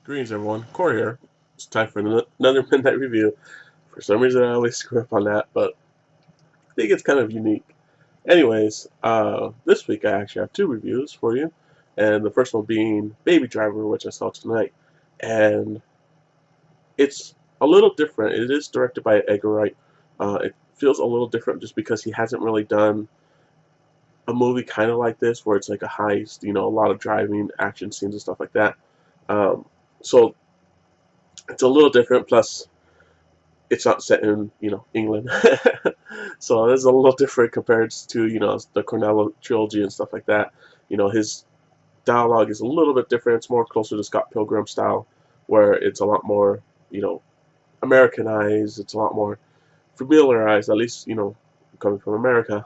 Greetings, everyone. Corey here. It's time for another midnight review. For some reason, I always screw up on that, but I think it's kind of unique. Anyways, this week I actually have two reviews for you, and the first one being Baby Driver, which I saw tonight, and it's a little different. It is directed by Edgar Wright. It feels a little different just because he hasn't really done a movie kind of like this, where it's like a heist, a lot of driving, action scenes, and stuff like that. Um, so it's a little different. Plus, it's not set in England, so it's a little different compared to the Cornell trilogy and stuff like that. His dialogue is a little bit different. It's more closer to Scott Pilgrim style, where it's a lot more Americanized. It's a lot more familiarized, at least coming from America.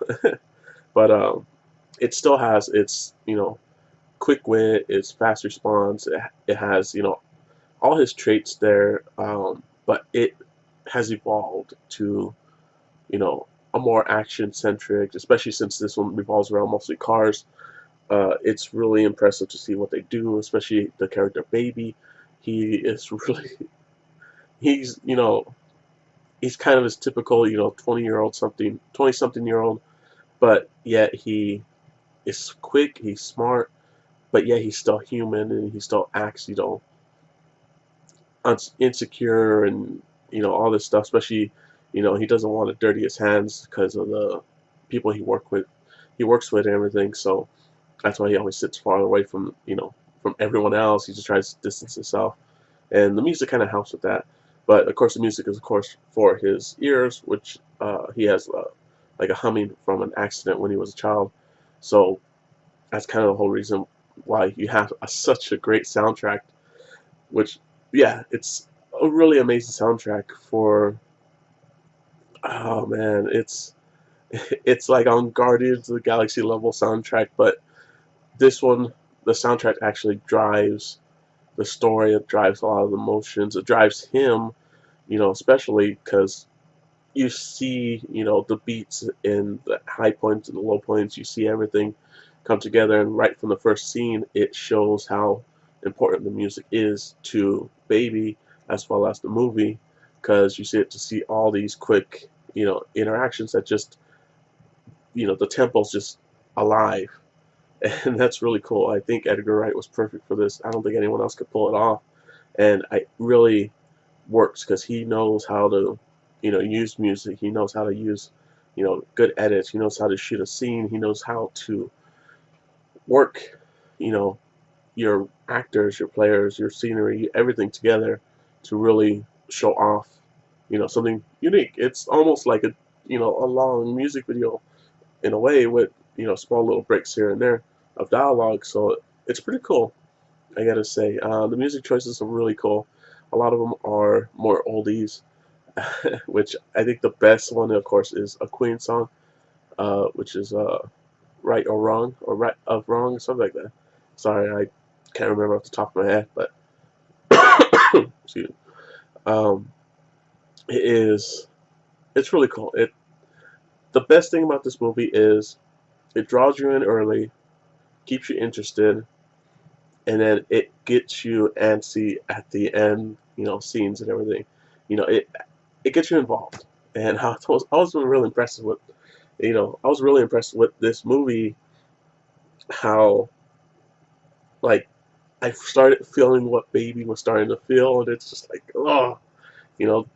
But it still has its quick wit, its fast response. It has all his traits there, but it has evolved to a more action centric, especially since this one revolves around mostly cars. It's really impressive to see what they do, especially the character Baby. He is really he's he's kind of his typical 20-year-old something 20-something-year-old, but yet he is quick, he's smart, but yet he's still human and he still acts insecure and all this stuff. Especially he doesn't want to dirty his hands because of the people he works with and everything. So that's why he always sits far away from from everyone else. He just tries to distance himself, and the music kind of helps with that. But of course, the music is of course for his ears, which he has like a humming from an accident when he was a child. So that's kind of the whole reason why you have such a great soundtrack. Which, yeah, it's a really amazing soundtrack for. Oh man, it's like on Guardians of the Galaxy level soundtrack, but this one, the soundtrack actually drives the story. It drives a lot of the emotions. It drives him, especially because you see, the beats and the high points and the low points. You see everything come together, and right from the first scene, it shows how important the music is to Baby as well as the movie, because you see it to see all these quick, interactions that just, the tempo's just alive, and that's really cool. I think Edgar Wright was perfect for this. I don't think anyone else could pull it off, and it really works because he knows how to, use music. He knows how to use, good edits. He knows how to shoot a scene. He knows how to work, you know, your actors, your players, your scenery, everything together to really show off, something unique. It's almost like a long music video in a way with, small little breaks here and there of dialogue. So it's pretty cool, I gotta say. The music choices are really cool. A lot of them are more oldies, which I think the best one, of course, is a Queen song, which is Right or Wrong, or Right of Wrong, something like that. Sorry, I can't remember off the top of my head, but excuse me. Um, it is, it's really cool. The best thing about this movie is it draws you in early, keeps you interested, and then it gets you antsy at the end, scenes and everything. It gets you involved. And I was really impressed with, I was really impressed with this movie. How, like, I started feeling what Baby was starting to feel, and it's just like, oh,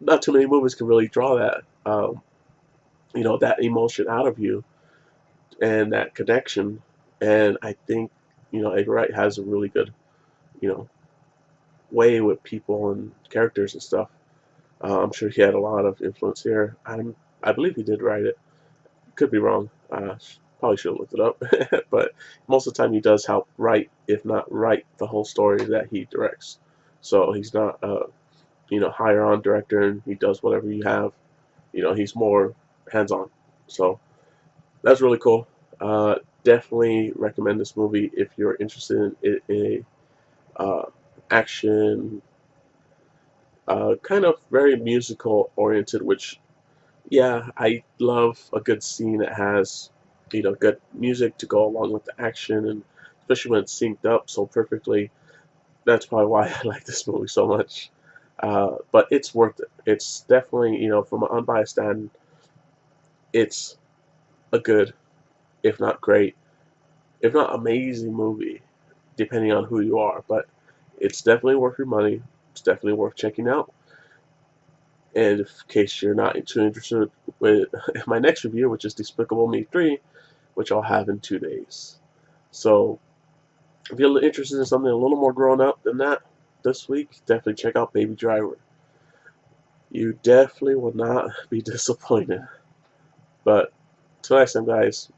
not too many movies can really draw that, that emotion out of you and that connection. And I think, Edgar Wright has a really good, you know, way with people and characters and stuff. I'm sure he had a lot of influence here. I believe he did write it. Could be wrong. Probably should have looked it up. But most of the time he does help write, if not write, the whole story that he directs. So he's not higher on director and he does whatever you have. He's more hands on. So that's really cool. Definitely recommend this movie if you're interested in a action, kind of very musical oriented. Which, yeah, I love a good scene that has good music to go along with the action, and especially when it's synced up so perfectly. that's probably why I like this movie so much. But it's worth it. It's definitely, from an unbiased stand, it's a good, if not great, if not amazing movie, depending on who you are. But it's definitely worth your money. It's definitely worth checking out. And in case you're not too interested with my next review, which is Despicable Me 3, which I'll have in 2 days. So if you're interested in something a little more grown up than that this week, definitely check out Baby Driver. You definitely will not be disappointed. But till next time, guys,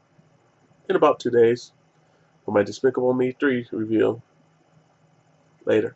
in about 2 days for my Despicable Me 3 review. Later.